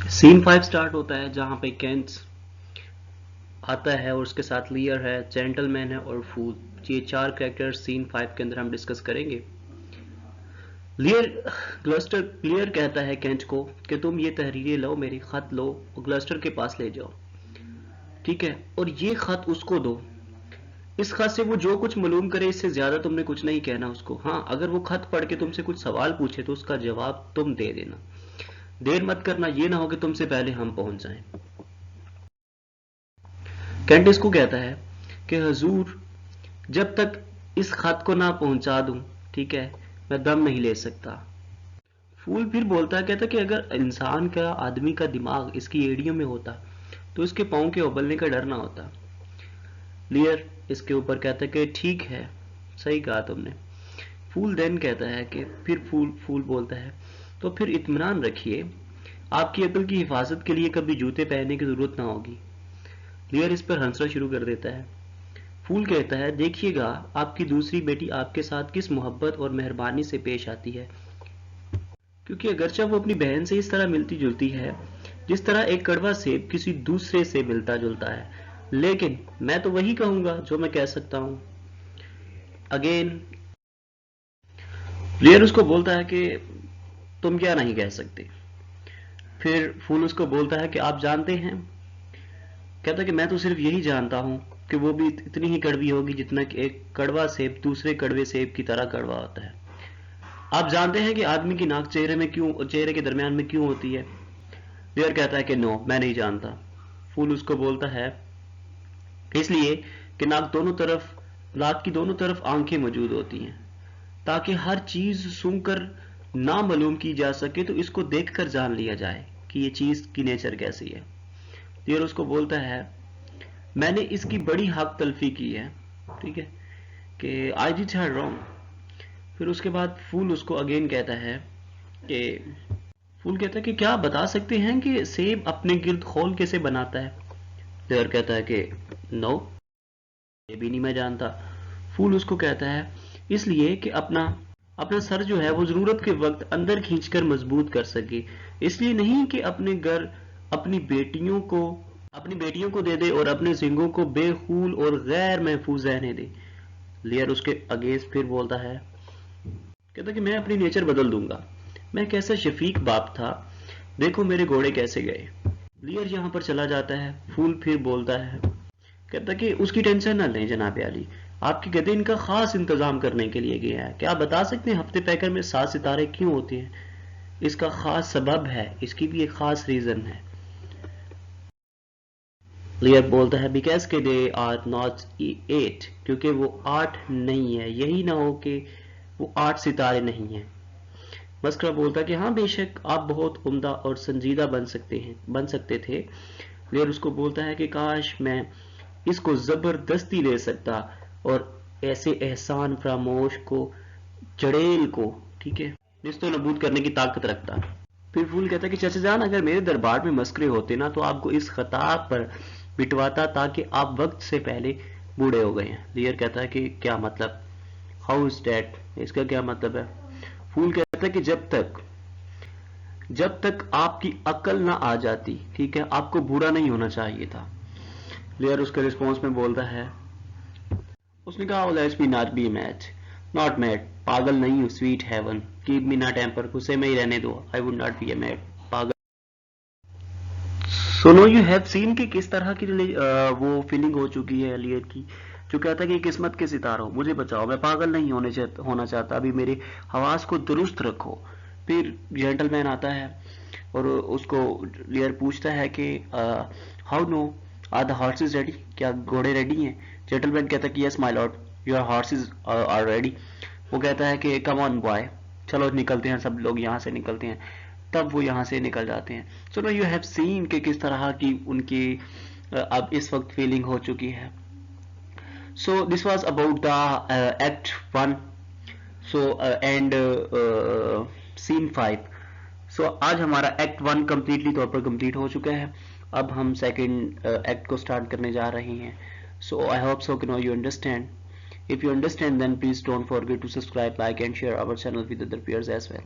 Scene 5 start होता है जहाँ पे केंट आता है और उसके साथ लियर है, जेंटलमैन है और फूल। ये चार कैरेक्टर्स सीन 5 के अंदर हम डिस्कस करेंगे। लियर ग्लस्टर लियर कहता है केंट को कि तुम ये तहरीरें लो, मेरी खत लो और ग्लस्टर के पास ले जाओ, ठीक है, और ये खत उसको दो। इस खत से वो जो कुछ मालूम करे इससे ज्यादा तुमने कुछ नहीं कहना उसको। हाँ, अगर वो खत पढ़ के तुमसे कुछ सवाल पूछे तो उसका जवाब तुम दे देना। देर मत करना, ये ना हो कि तुमसे पहले हम पहुंच जाएं। कैंट इसको कहता है कि हजूर, जब तक इस खत को ना पहुंचा दूं, ठीक है, मैं दम नहीं ले सकता। फूल फिर बोलता है, कहता कि अगर इंसान का, आदमी का दिमाग इसकी एड़ियों में होता तो इसके पाँव के उबलने का डर ना होता। लियर इसके ऊपर कहता है कि ठीक है, सही कहा तुमने। फूल देन कहता है कि फिर फूल फूल बोलता है, तो फिर इत्मीनान रखिए, आपकी अकल की हिफाजत के लिए कभी जूते पहनने की जरूरत ना होगी। लियर इस पर हंसना शुरू कर देता है। फूल कहता है, देखिएगा आपकी दूसरी बेटी आपके साथ किस मोहब्बत और मेहरबानी से पेश आती है, क्योंकि अगरचे वो अपनी बहन से इस तरह मिलती जुलती है जिस तरह एक कड़वा सेब किसी दूसरे से मिलता जुलता है, लेकिन मैं तो वही कहूंगा जो मैं कह सकता हूं। अगेन लियर उसको बोलता है कि तुम क्या नहीं कह सकते। फिर फूल उसको बोलता है कि आप जानते हैं, कहता कि मैं तो सिर्फ यही जानता हूं कि वो भी इतनी ही कड़वी होगी जितना कि एक कड़वा सेब दूसरे कड़वे सेब की तरह कड़वा होता है। आप जानते हैं कि आदमी की नाक चेहरे के दरमियान में क्यों होती है। लियर कहता है कि नो, मैं नहीं जानता। फूल उसको बोलता है, इसलिए कि नाक की दोनों तरफ आंखें मौजूद होती हैं, ताकि हर चीज सुनकर ना मालूम की जा सके तो इसको देखकर जान लिया जाए कि ये चीज की नेचर कैसी है। लियर उसको बोलता है, मैंने इसकी बड़ी हक तलफी की है, ठीक है, कि आई डिड हर रॉन्ग। फिर उसके बाद फूल उसको अगेन कहता है कि फूल कहता है कि क्या आप बता सकते हैं कि सेब अपने गिर्द खोल कैसे बनाता है। लेयर कहता है कि नो, ये भी नहीं मैं जानता। फूल उसको कहता है, इसलिए कि अपना अपना सर जो है वो जरूरत के वक्त अंदर खींचकर मजबूत कर सके, इसलिए नहीं कि अपने घर अपनी बेटियों को अपनी बेटियों को दे दे और अपने सिंगों को बेखूल और गैर महफूज रहने दे। लेयर उसके अगेंस्ट फिर बोलता है, कहता कि मैं अपनी नेचर बदल दूंगा, मैं कैसा शफीक बाप था, देखो मेरे घोड़े कैसे गए। लियर यहाँ पर चला जाता है। फूल फिर बोलता है, कहता कि उसकी टेंशन ना लें जनाब आली, आपके गधे इनका खास इंतजाम करने के लिए गया है। क्या आप बता सकते हैं हफ्ते पैकर में 7 सितारे क्यों होते हैं? इसका खास सबब है, इसकी भी एक खास रीजन है। लियर बोलता है, बिकॉज के दे आर नॉट 8, क्योंकि वो 8 नहीं है, यही ना हो कि वो 8 सितारे नहीं है। मस्करा बोलता है कि हाँ बेशक आप बहुत उम्दा और संजीदा बन सकते थे। लेयर उसको बोलता है कि काश मैं इसको जबरदस्ती ले सकता और ऐसे एहसान फरामोश को, चड़ेल को, ठीक है, निस्तो नबूद करने की ताकत रखता। फिर फूल कहता है कि चाचा जान, अगर मेरे दरबार में मस्करे होते ना तो आपको इस खिताब पर बिटवाता ताकि आप वक्त से पहले बूढ़े हो गए हैं। लियर कहता है कि क्या मतलब, हाउ इज दैट, इसका क्या मतलब है। फूल कहता है कि जब तक आपकी अकल ना आ जाती, ठीक है, आपको बूढ़ा नहीं होना चाहिए था। लेयर उसके रिस्पॉन्स में बोलता है, उसने कहा, let's be not be mad, not mad, पागल नहीं हूँ, स्वीट हेवन, कीप मी ना टेम्पर, गुस्से में ही रहने दो, I would not be a mad, पागल। सुनो, यू हैव सीन कि किस तरह की वो फीलिंग हो चुकी है लियर की, जो कहता है कि किस्मत के सितारों मुझे बचाओ, मैं पागल नहीं होना चाहता, अभी मेरे हवास को दुरुस्त रखो। फिर जेंटलमैन आता है और उसको लियर पूछता है कि how now, are the horses ready, क्या घोड़े रेडी हैं। जेंटलमैन कहता है कि yes my lord, your horses are ready. वो कहता है कि कम ऑन बॉय, चलो निकलते हैं, सब लोग यहाँ से निकलते हैं। तब वो यहाँ से निकल जाते हैं। So now you have seen कि किस तरह की उनकी अब इस वक्त फीलिंग हो चुकी है। So this was about the act 1, so and scene 5। So आज हमारा एक्ट 1 कम्प्लीटली तौर पर कंप्लीट हो चुका है। अब हम सेकंड एक्ट को स्टार्ट करने जा रहे हैं। सो आई होप सो कि now you understand. If you understand, then please don't forget to subscribe, like and share our channel with other peers as well.